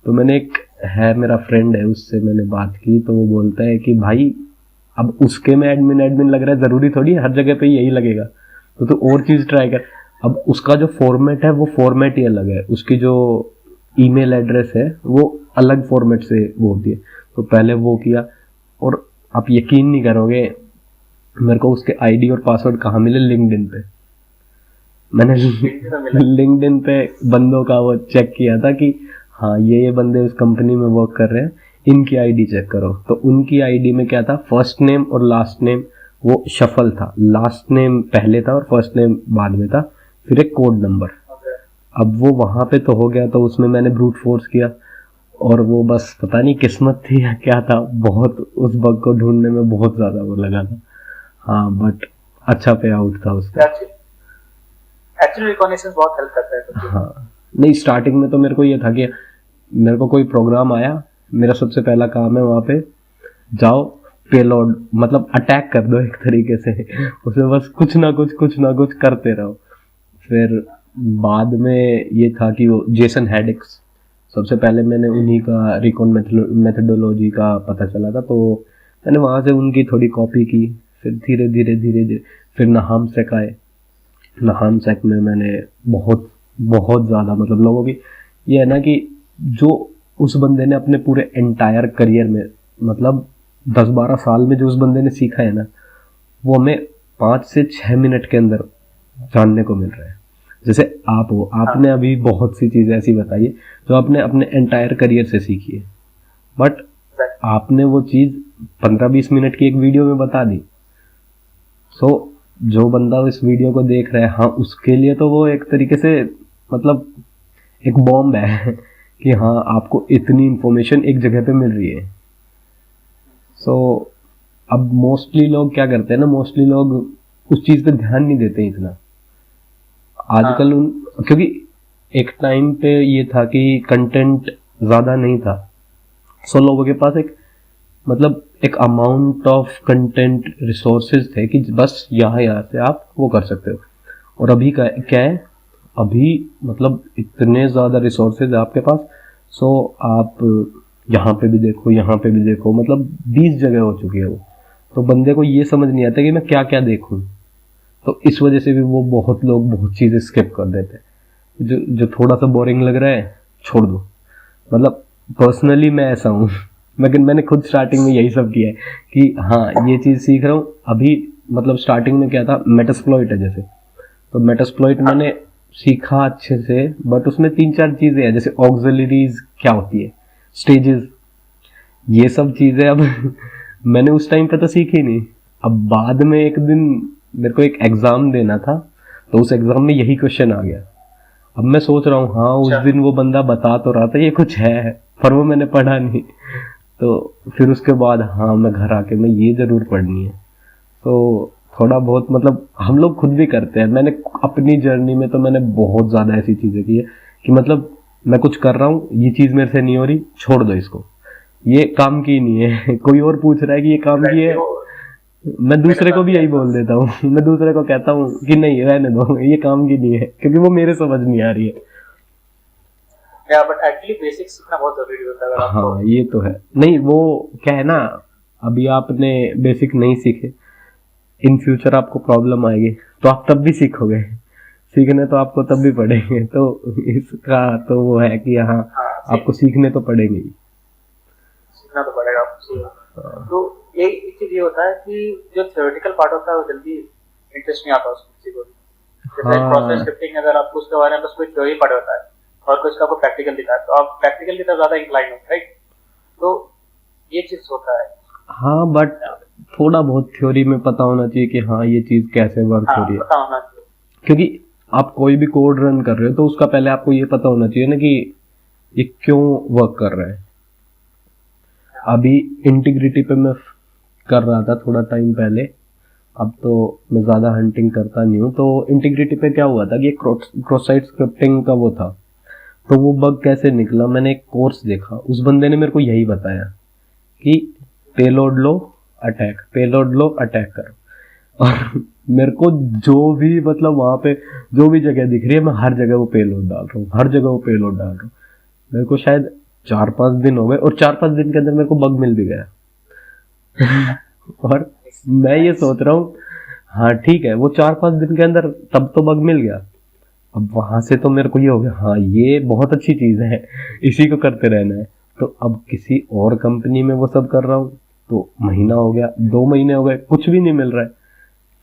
तो मैंने एक है मेरा फ्रेंड है, उससे मैंने बात की, तो वो बोलता है कि भाई अब उसके में एडमिन लग रहा है, जरूरी थोड़ी हर जगह पे यही लगेगा, तो तू और चीज ट्राई कर। अब उसका जो फॉर्मेट है वो फॉर्मेट ही अलग है, उसकी जो ईमेल एड्रेस है वो अलग फॉर्मेट से वो होती है। तो पहले वो किया, और आप यकीन नहीं करोगे मेरे को उसके आईडी और पासवर्ड कहाँ मिले, लिंक्डइन पे। मैंने लिंक्डइन पे बंदों का वो चेक किया था कि हाँ ये बंदे उस कंपनी में वर्क कर रहे हैं, इनकी आईडी चेक करो। तो उनकी आईडी में क्या था, फर्स्ट नेम और लास्ट नेम वो शफल था, लास्ट नेम पहले था और फर्स्ट नेम बाद में था, फिर एक कोड नंबर। अब वो वहां पे तो हो गया, तो उसमें मैंने ब्रूट फोर्स किया, और वो बस पता नहीं किस्मत थी या क्या था, बहुत उस बग को ढूंढने में बहुत ज्यादा वो लगा था। हाँ बट अच्छा पे आउट था उसका। एक्चुअली रिकॉग्निशन बहुत हेल्प करता है तो। हाँ नहीं, स्टार्टिंग में तो मेरे को ये था कि मेरे को कोई प्रोग्राम आया, मेरा सबसे पहला काम है वहाँ पे जाओ पेलोड मतलब अटैक कर दो एक तरीके से, उसमें बस कुछ ना कुछ करते रहो। फिर बाद में ये था कि वो जेसन हेडिक्स, सबसे पहले मैंने उन्हीं का रिकॉन मेथडोलॉजी का पता चला था, तो मैंने वहाँ से उनकी थोड़ी कॉपी की। फिर धीरे धीरे फिर नहाम सेक आए, नहाम सेक में मैंने बहुत ज़्यादा मतलब लोगों की ये है ना कि जो उस बंदे ने अपने पूरे एंटायर करियर में मतलब 10-12 साल में जो उस बंदे ने सीखा है ना, वो हमें 5 से 6 मिनट के अंदर जानने को मिल रहा है। जैसे आप हो, आपने अभी बहुत सी चीज़ें ऐसी बताई है जो आपने अपने एंटायर करियर से सीखी है, बट आपने वो चीज़ 15-20 मिनट की एक वीडियो में बता दी। सो जो बंदा इस वीडियो को देख रहा है, हाँ उसके लिए तो वो एक तरीके से मतलब एक बॉम्ब है कि हाँ आपको इतनी इंफॉर्मेशन एक जगह पे मिल रही है। सो अब मोस्टली लोग क्या करते हैं ना, मोस्टली लोग उस चीज़ पे ध्यान नहीं देते इतना आजकल। क्योंकि एक टाइम पे ये था कि कंटेंट ज़्यादा नहीं था, सो लोगों के पास एक मतलब एक अमाउंट ऑफ कंटेंट रिसोर्सेज थे कि बस यहाँ से आप वो कर सकते हो। और अभी क्या है, अभी मतलब इतने ज़्यादा रिसोर्सेज है आपके पास, सो आप यहाँ पे भी देखो मतलब 20 जगह हो चुकी है वो। तो बंदे को ये समझ नहीं आता कि मैं क्या क्या देखूँ, तो इस वजह से भी वो बहुत लोग बहुत चीज़ें स्किप कर देते हैं। जो थोड़ा सा बोरिंग लग रहा है छोड़ दो। मतलब पर्सनली मैं ऐसा हूँ लेकिन मैंने खुद स्टार्टिंग में यही सब किया है कि हाँ ये चीज़ सीख रहा हूँ अभी। मतलब स्टार्टिंग में क्या था, मेटास्प्लॉइट है जैसे, तो मेटास्प्लॉइट मैंने सीखा अच्छे से, बट उसमें 3-4 चीज़ें हैं, जैसे ऑक्सिलरीज क्या होती है, स्टेजेस, ये सब चीज़ें अब मैंने उस टाइम पे तो सीखी नहीं। अब बाद में एक दिन मेरे को एक एग्ज़ाम देना था, तो उस एग्ज़ाम में यही क्वेश्चन आ गया। अब मैं सोच रहा हूँ हाँ उस दिन वो बंदा बता तो रहा था ये कुछ है, पर वो मैंने पढ़ा नहीं। तो फिर उसके बाद हाँ मैं घर आके मैं ये ज़रूर पढ़नी है। तो थोड़ा बहुत मतलब हम लोग खुद भी करते हैं। मैंने अपनी जर्नी में तो मैंने बहुत ज़्यादा ऐसी चीज़ें की है कि मतलब मैं कुछ कर रहा हूँ, ये चीज़ मेरे से नहीं हो रही, छोड़ दो इसको, ये काम की नहीं है। कोई और पूछ रहा है कि ये काम की है, मैं दूसरे को भी यही बोल देता हूँ। मैं दूसरे को कहता हूँ कि नहीं रहने दो, ये काम की नहीं है, क्योंकि वो मेरे समझ नहीं आ रही है। या बट एक्चुअली बेसिक्स सीखना बहुत जरूरी होता है अगर आपको। हाँ ये तो है। नहीं वो क्या है ना, अभी आपने बेसिक नहीं सीखे, इन फ्यूचर आपको प्रॉब्लम आएगी, तो आप तब भी सीखोगे, सीखने तो आपको तब भी पड़ेंगे। तो इसका तो वो है कि हाँ आपको सीखने तो पड़ेंगे ही, सीखना तो पड़ेगा आपको। तो एक चीज ये होता है कि जो थ्योरेटिकल पार्ट होता है वो जल्दी इंटरेस्ट नहीं आता उसमें किसी को। जैसे प्रोसेस स्क्रिप्टिंग, अगर आपको उसके बारे में बस कोई थ्योरी पढ़ा होता है और कुछ आपको प्रैक्टिकल दिखा है, तो आप प्रैक्टिकल की तरफ ज्यादा इंक्लाइन हो, राइट? तो ये चीज होता है। हाँ बट थोड़ा बहुत थ्योरी में पता होना चाहिए कि हाँ ये चीज कैसे वर्क हो रही है। पता होना चाहिए, क्योंकि आप कोई भी कोड रन कर रहे हो तो उसका पहले आपको ये पता होना चाहिए ना कि ये क्यों वर्क कर रहा है। अभी इंटीग्रिटी पे मैं कर रहा था थोड़ा टाइम पहले, अब तो मैं ज़्यादा हंटिंग करता नहीं हूँ। तो इंटीग्रिटी पे क्या हुआ था कि क्रॉस साइट स्क्रिप्टिंग का वो था, तो वो बग कैसे निकला, मैंने एक कोर्स देखा, उस बंदे ने मेरे को यही बताया कि पेलोड लो अटैक करो। और मेरे को जो भी मतलब वहां पे जो भी जगह दिख रही है, मैं हर जगह वो पेलोड डाल रहा हूँ, हर जगह वो पेलोड डाल रहा हूँ। मेरे को शायद 4-5 दिन हो गए, और 4-5 दिन के अंदर मेरे को बग मिल भी गया। और मैं ये सोच रहा हूँ, हाँ ठीक है, वो 4-5 दिन के अंदर तब तो बग मिल गया। अब वहां से तो मेरे को ये हो गया, हाँ ये बहुत अच्छी चीज है, इसी को करते रहना है। तो अब किसी और कंपनी में वो सब कर रहा हूँ, तो महीना हो गया, 2 महीने हो गए, कुछ भी नहीं मिल रहा है।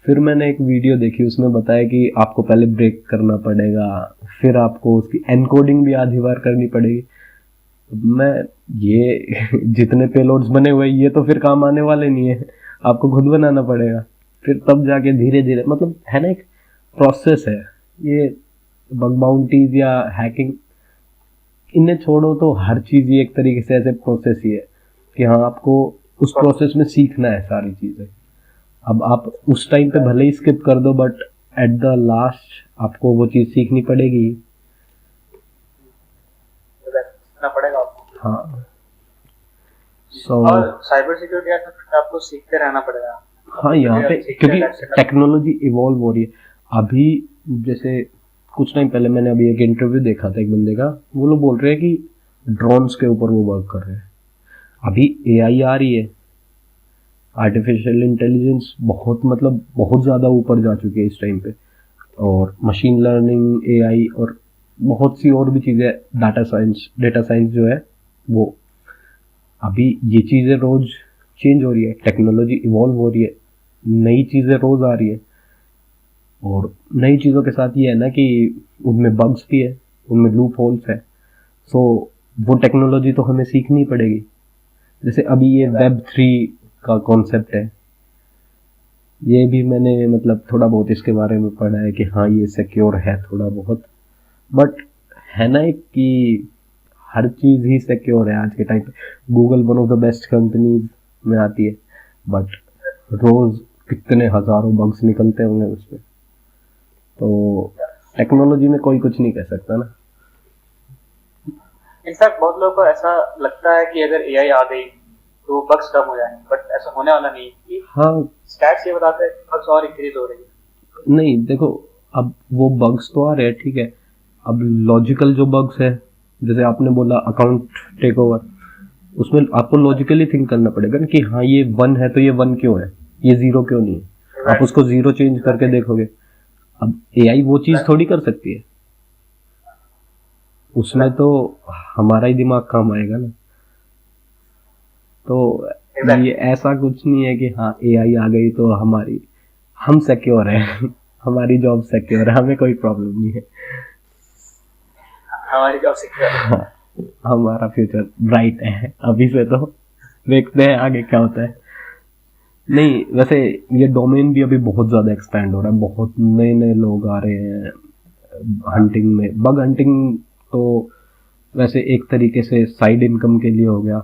फिर मैंने एक वीडियो देखी, उसमें बताया कि आपको पहले ब्रेक करना पड़ेगा, फिर आपको उसकी एनकोडिंग भी आधी बार करनी पड़ेगी। मैं ये जितने पेलोड्स बने हुए ये तो फिर काम आने वाले नहीं है, आपको खुद बनाना पड़ेगा। फिर तब जाके धीरे धीरे, मतलब है ना, एक प्रोसेस है ये। बग बाउंटीज या हैकिंग, इन्हें छोड़ो तो हर चीज ये एक तरीके से ऐसे प्रोसेस ही है कि हाँ आपको उस प्रोसेस में सीखना है सारी चीजें। अब आप उस टाइम पे भले ही स्किप कर दो, बट एट द लास्ट आपको वो चीज सीखनी पड़ेगी। सीखना पड़ेगा आपको। हाँ, और साइबर सिक्योरिटी आपको सीखते रहना पड़ेगा। हाँ यहाँ पे क्योंकि टेक्नोलॉजी इवॉल्व हो रही है। अभी जैसे कुछ टाइम पहले मैंने अभी एक इंटरव्यू देखा था एक बंदे का, वो लोग बोल रहे हैं कि ड्रोन्स के ऊपर वो वर्क कर रहे हैं। अभी एआई आ रही है, आर्टिफिशियल इंटेलिजेंस बहुत मतलब बहुत ज़्यादा ऊपर जा चुकी है इस टाइम पे, और मशीन लर्निंग, एआई और बहुत सी और भी चीज़ें, डेटा साइंस जो है वो, अभी ये चीज़ें रोज चेंज हो रही है, टेक्नोलॉजी इवॉल्व हो रही है, नई चीज़ें रोज आ रही है। और नई चीज़ों के साथ ये है ना कि उनमें बग्स भी है, उनमें लूप होल्स है। सो वो टेक्नोलॉजी तो हमें सीखनी पड़ेगी। जैसे अभी ये Web3 का कॉन्सेप्ट है, ये भी मैंने मतलब थोड़ा बहुत इसके बारे में पढ़ा है कि हाँ ये सिक्योर है थोड़ा बहुत, बट है ना एक कि हर चीज़ ही सिक्योर है आज के टाइम पे। Google one of the best companies में आती है, बट रोज कितने हजारों बग्स निकलते होंगे उस पर। तो टेक्नोलॉजी में कोई कुछ नहीं कह सकता ना। इनफैक्ट बहुत लोगों को ऐसा लगता है कि अगर एआई आ गई तो बग्स कम हो जाएंगे, बट ऐसा होने वाला नहीं है। हाँ, स्टैट्स ये बताते हैं बग्स और इंक्रीज हो रही है। नहीं देखो, अब वो बग्स तो आ रहे हैं ठीक है, अब लॉजिकल जो बग्स है, जैसे आपने बोला अकाउंट टेक ओवर, उसमें आपको लॉजिकली थिंक करना पड़ेगा ना कि हाँ ये 1 है तो ये 1 क्यों है, ये 0 क्यों नहीं है। आप उसको 0 चेंज करके देखोगे। अब एआई वो चीज थोड़ी कर सकती है, उसमें तो हमारा ही दिमाग काम आएगा ना। तो ये ऐसा कुछ नहीं है कि हाँ एआई आ गई तो हम सिक्योर हैं हमारी जॉब सिक्योर है, हमें कोई प्रॉब्लम नहीं है, हमारी जॉब सिक्योर है। हाँ, हमारा फ्यूचर ब्राइट है अभी से, तो देखते हैं आगे क्या होता है। नहीं वैसे ये डोमेन भी अभी बहुत ज़्यादा एक्सपैंड हो रहा है, बहुत नए नए लोग आ रहे हैं हंटिंग में। बग हंटिंग तो वैसे एक तरीके से साइड इनकम के लिए हो गया,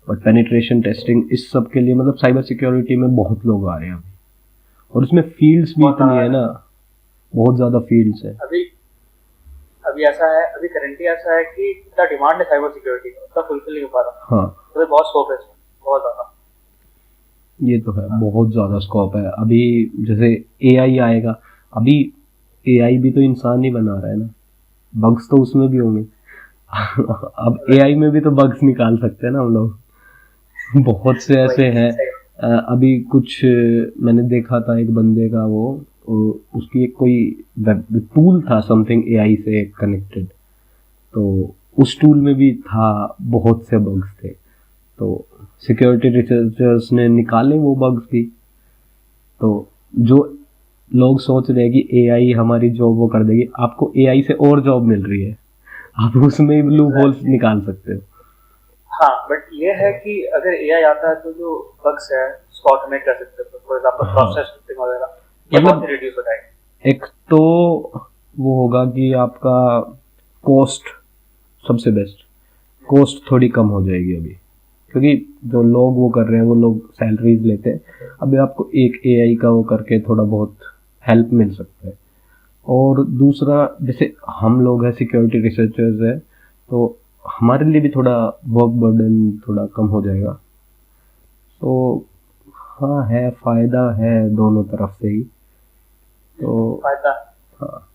बट पेनिट्रेशन टेस्टिंग इस सब के लिए मतलब साइबर सिक्योरिटी में बहुत लोग आ रहे हैं अभी, और उसमें फील्ड्स भी इतनी है ना, बहुत ज़्यादा फील्ड्स है। अभी ऐसा है, अभी करंटली ऐसा है कि इतना डिमांड है साइबर सिक्योरिटी का, उतना फुलफिल नहीं हो पा रहा। हाँ, तो बहुत स्कोप है, बहुत ज़्यादा। ये तो है, बहुत ज़्यादा स्कोप है। अभी जैसे एआई आएगा, अभी एआई भी तो इंसान ही बना रहा है ना, बग्स तो उसमें भी होंगे अब एआई में भी तो बग्स निकाल सकते हैं ना हम लोग बहुत से ऐसे हैं। अभी कुछ मैंने देखा था एक बंदे का, वो उसकी एक कोई टूल था समथिंग एआई से कनेक्टेड, तो उस टूल में भी था बहुत से बग्स थे, तो सिक्योरिटी रिसर्चर्स ने निकाले वो बग्स भी। तो जो लोग सोच रहे हैं कि एआई हमारी जॉब वो कर देगी, आपको एआई से और जॉब मिल रही है, आप उसमें लूप होल्स निकाल सकते हो। हाँ, बट ये है कि अगर एआई आता है तो जो बग्स है उसको ऑटोमेट कर सकते हो, फॉर एग्जांपल प्रोसेस वगैरह, ये बहुत रिड्यूस हो जाएगा। एक तो वो होगा कि आपका कॉस्ट, सबसे बेस्ट कॉस्ट थोड़ी कम हो जाएगी अभी, क्योंकि जो लोग वो कर रहे हैं वो लोग सैलरीज लेते हैं। अभी आपको एक एआई का वो करके थोड़ा बहुत हेल्प मिल सकता है। और दूसरा, जैसे हम लोग हैं सिक्योरिटी रिसर्चर्स है, तो हमारे लिए भी थोड़ा वर्क बर्डन थोड़ा कम हो जाएगा। तो हाँ है, फायदा है दोनों तरफ से ही। तो फायदा। हाँ,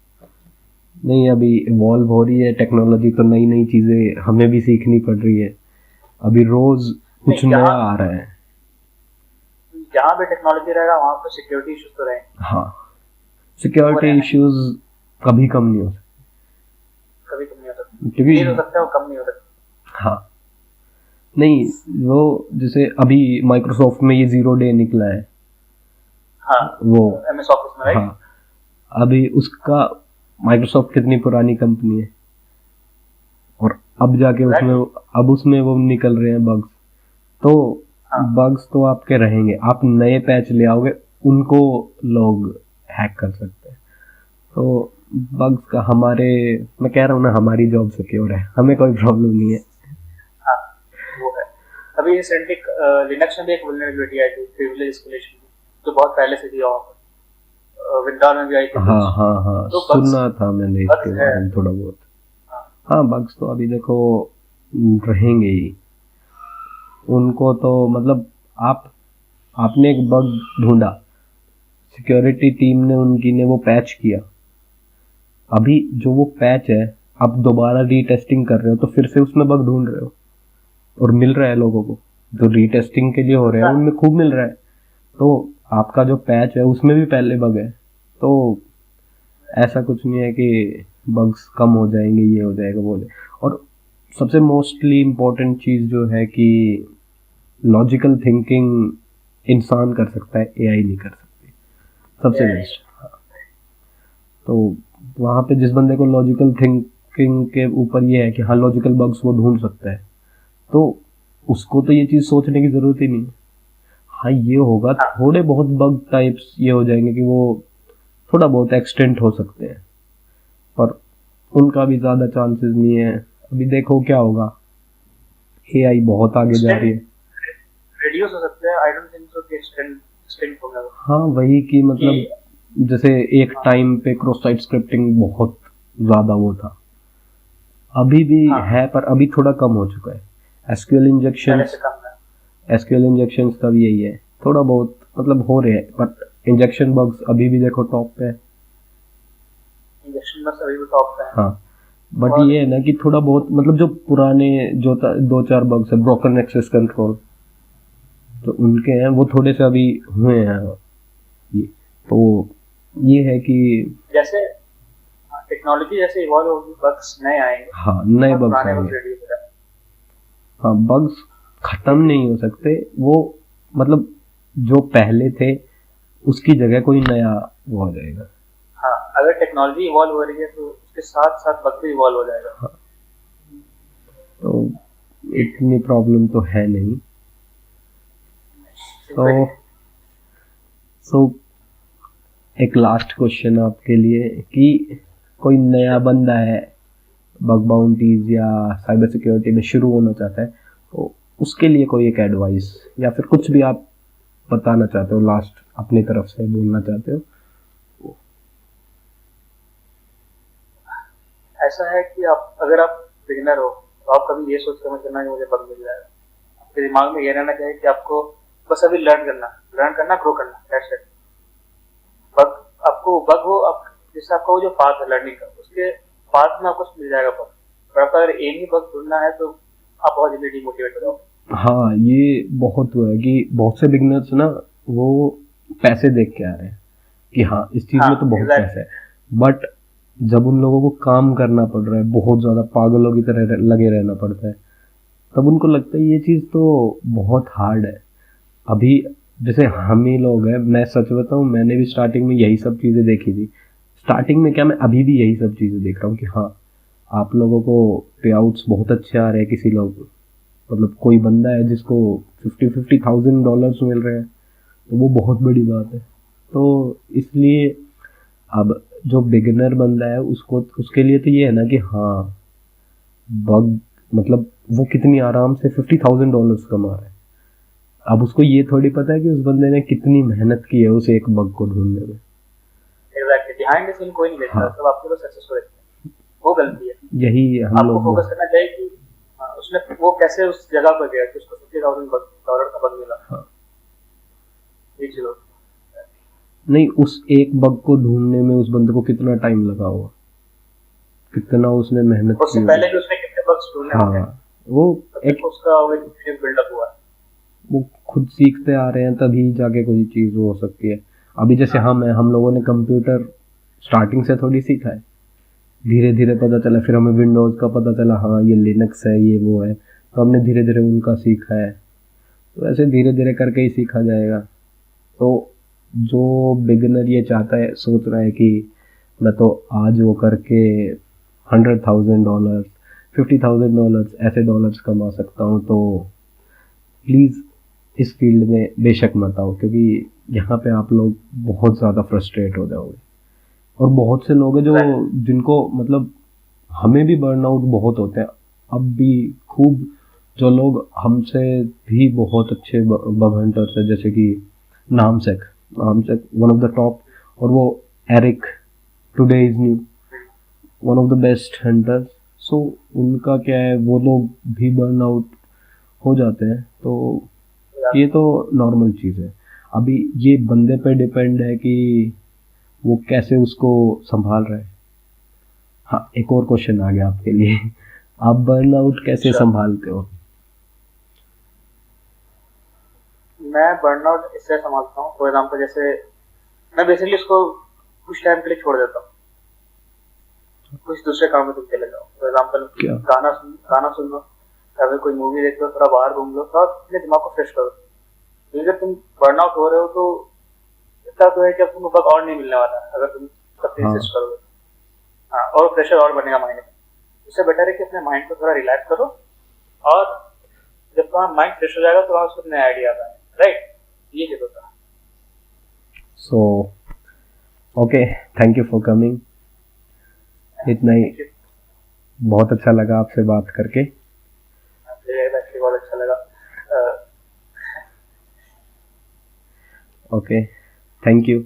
नहीं अभी इवॉल्व हो रही है टेक्नोलॉजी, तो नई नई चीजें हमें भी सीखनी पड़ रही है, अभी रोज कुछ नहीं, नया आ रहा है। जहाँ भी टेक्नोलॉजी रहेगा वहाँ पे सिक्योरिटी इश्यूज तो रहेंगे। हाँ, सिक्योरिटी इश्यूज कभी कम नहीं हो सकते, कभी कम नहीं हो सकता, क्योंकि नहीं हो सकता, वो कम नहीं हो सकता। हाँ, नहीं वो जैसे अभी माइक्रोसॉफ्ट में ये 0 डे निकला है, हाँ, वो MS ऑफिस में, राइट। हाँ, अभी उसका माइक्रोसॉफ्ट कितनी पुरानी कंपनी है, और अब जाके उसमें अब उसमें वो निकल रहे हैं बग्स। तो बग्स तो आपके रहेंगे, आप नए पैच ले आओगे उनको लोग हैक कर सकते हैं। तो बग्स का हमारे, मैं कह रहा हूँ ना, हमारी जॉब सिक्योर है, हमें कोई प्रॉब्लम नहीं है। हाँ, वो है। अभी रिसेंटली लिनक्स में भी एक वल्नरेबिलिटी आई थी, प्रिविलेज एस्केलेशन की, जो बहुत पहले से थी, और विंडोज में भी आई थी। हाँ हाँ हाँ, तो सुना था मैंने इसके बारे में थोड़ा बहुत। हाँ, बग्स तो अभी देखो रहेंगे ही, उनको तो मतलब आपने एक बग ढूंढा, सिक्योरिटी टीम ने उनकी ने वो पैच किया, अभी जो वो पैच है आप दोबारा रीटेस्टिंग कर रहे हो, तो फिर से उसमें बग ढूंढ रहे हो, और मिल रहा है लोगों को जो रीटेस्टिंग के लिए हो रहे हैं उनमें खूब मिल रहा है। तो आपका जो पैच है उसमें भी पहले बग है, तो ऐसा कुछ नहीं है कि बग्स कम हो जाएंगे, ये हो जाएगा वो हो जाएगा। और सबसे मोस्टली इम्पोर्टेंट चीज़ जो है कि लॉजिकल थिंकिंग इंसान कर सकता है, एआई नहीं कर सकती, सबसे बेस्ट। तो वहाँ पे जिस बंदे को लॉजिकल थिंकिंग के ऊपर ये है कि हाँ लॉजिकल बग्स वो ढूंढ सकता है, तो उसको तो ये चीज़ सोचने की ज़रूरत ही नहीं। हाँ, ये होगा थोड़े बहुत बग टाइप्स ये हो जाएंगे कि वो थोड़ा बहुत एक्सटेंट हो सकते हैं, पर उनका भी ज़्यादा चांसेस नहीं है। अभी देखो क्या होगा, एआई बहुत आगे जा रही है। रिड्यूस हो सकते हैं, आई डोंट थिंक सो कि एक्सटेंड होगा। हाँ, वही कि मतलब जैसे एक टाइम पे क्रॉस साइट स्क्रिप्टिंग बहुत ज़्यादा वो था, अभी भी है पर अभी थोड़ा कम हो चुका है। एसक्यूएल इंजेक्शंस का भी यही है, थोड़ा बहुत मतलब हो रहे हैं, बट इंजेक्शन बग्स अभी भी देखो टॉप पे है। इंजेक्शन बग्स अभी भी टॉप पे है। हाँ, बट ये है ना कि थोड़ा बहुत मतलब जो पुराने जो 2-4 बग्स है, ब्रोकन एक्सेस कंट्रोल, तो उनके हैं वो थोड़े से अभी हुए हैं ये। तो ये है कि जैसे टेक्नोलॉजी जैसे इवॉल्व होगी, बग्स नए आएंगे। हाँ, नए बग्स आएंगे। हाँ, बग्स खत्म नहीं हो सकते, वो मतलब जो पहले थे उसकी जगह कोई नया वो हो जाएगा। हाँ, अगर टेक्नोलॉजी इवॉल्व हो रही है तो उसके साथ साथ बग भी इवॉल्व हो जाएगा। हाँ, तो इतनी प्रॉब्लम तो है नहीं। तो एक लास्ट क्वेश्चन आपके लिए कि कोई नया बंदा है बग बाउंटीज या साइबर सिक्योरिटी में शुरू होना चाहता है, तो उसके लिए कोई एक एडवाइस या फिर कुछ भी आप बताना चाहते हो, लास्ट अपनी तरफ से बोलना चाहते हो? ऐसा है कि अगर आप बिगिनर हो तो आप कभी ये सोच समझ करना कि मुझे बग मिल जाएगा। आपके दिमाग में ये रहना चाहिए कि आपको बस अभी लर्न करना, ग्रो करना, दैट्स इट। बग हो आप, जैसे आपका वो जो पाथ है लर्निंग का, उसके पाथ में आपको मिल जाएगा बग। पर आपका अगर एम ही बग ढूंढना है तो आप बहुत जल्दी डिमोटिवेट हो जाओगे। हाँ, ये बहुत हुआ है कि बहुत से बिगिनर्स ना वो पैसे देख के आ रहे हैं कि हाँ इस चीज में तो बहुत पैसा है, बट जब उन लोगों को काम करना पड़ रहा है, बहुत ज्यादा पागलों की तरह लगे रहना पड़ता है, तब उनको लगता है ये चीज तो बहुत हार्ड है। अभी जैसे हम ही लोग हैं, मैं सच बताऊं, मैंने भी स्टार्टिंग में यही सब चीजें देखी थी। स्टार्टिंग में क्या, मैं अभी भी यही सब चीजें देख रहा हूँ कि हाँ आप लोगों को पे आउट्स बहुत अच्छे आ रहे हैं, किसी लोग मतलब कोई बंदा है जिसको $50,000 मिल रहे हैं, तो वो बहुत बड़ी बात है। तो इसलिए अब जो बिगिनर बंदा है उसके लिए तो ये है ना कि हाँ बग मतलब वो कितनी आराम से $50,000 कमा रहा है। अब उसको ये थोड़ी पता है कि उस बंदे ने कितनी मेहनत की है उस एक बग को ढूंढने में। एग्जैक्टली, बिहाइंड द सीन कोई नहीं देखता, सब आपके पास सक्सेस हो रही है, वो गलती है। यही हम लोग आपको फोकस करना चाहिए कि उसने वो कैसे उस जगह पर गया कि उसको $50,000 का बग मिला। हाँ, ये चीज होती नहीं, उस एक बग को ढूंढने में उस बंदे को कितना टाइम लगा होगा, कितना उसने मेहनत है। उससे की पहले होगी। भी उसने कितने बग्स ढूंढने होते हैं, हाँ, वो तब एक तक उसका वो बिल्डअप हुआ है। वो खुद सीखते आ रहे हैं तभी जाके कोई चीज़ हो सकती है। अभी जैसे हम लोगों ने कंप्यूटर स्टार्टिंग से थोड़ी सीखा है, धीरे धीरे पता चला, फिर हमें विंडोज़ का पता चला, हाँ ये लिनक्स है, ये वो है, तो हमने धीरे धीरे उनका सीखा है। तो ऐसे धीरे धीरे करके ही सीखा जाएगा। तो जो बिगिनर ये चाहता है, सोच रहा है कि मैं तो आज वो करके $100,000, $50,000 ऐसे डॉलर्स कमा सकता हूँ, तो प्लीज़ इस फील्ड में बेशक मत आओ, क्योंकि यहाँ पे आप लोग बहुत ज़्यादा फ्रस्ट्रेट हो जाओगे। और बहुत से लोग हैं जो जिनको मतलब हमें भी बर्नआउट बहुत होते हैं अब भी खूब, जो लोग हमसे भी बहुत अच्छे बग हंटर्स हैं, जैसे कि namesake namesake one of the top, और वो Eric today is new one of the best hunters. So उनका क्या है, वो लोग भी बर्नआउट हो जाते हैं, तो ये तो नॉर्मल चीज़ है। अभी ये बंदे पे डिपेंड है कि वो कैसे उसको संभाल रहे हैं। हाँ, एक और क्वेश्चन आ गया आपके लिए, आप बर्नआउट कैसे अच्छा। संभालते हो? मैं बर्नआउट इससे समझता हूँ, फॉर एग्जाम्पल जैसे मैं बेसिकली उसको कुछ टाइम के लिए छोड़ देता हूँ, कुछ दूसरे काम में तुम चले जाओ। फॉर एग्जाम्पल क्या? गाना सुन लो, या फिर कोई मूवी देख लो, थोड़ा बाहर घूम लो, थोड़ा अपने दिमाग को फ्रेश करो। क्योंकि अगर तुम बर्नआउट हो रहे हो तो इतना तो है कि अब तुमको बग और नहीं मिलने वाला है अगर तुम सबसे हाँ, इंसिस्ट करोगे। हाँ, और प्रेशर और बनेगा माइंड में। उससे बेटर है कि अपने माइंड को थोड़ा रिलैक्स करो, और जब तुम्हारा माइंड फ्रेश हो जाएगा तो वहाँ उसको नया आइडिया आता है, राइट? ये चीज होता है। So okay, thank you for coming. इतना ही, Thank you. बहुत अच्छा लगा आपसे बात करके। मुझे एक्चुअली बहुत अच्छा लगा। Okay, thank you.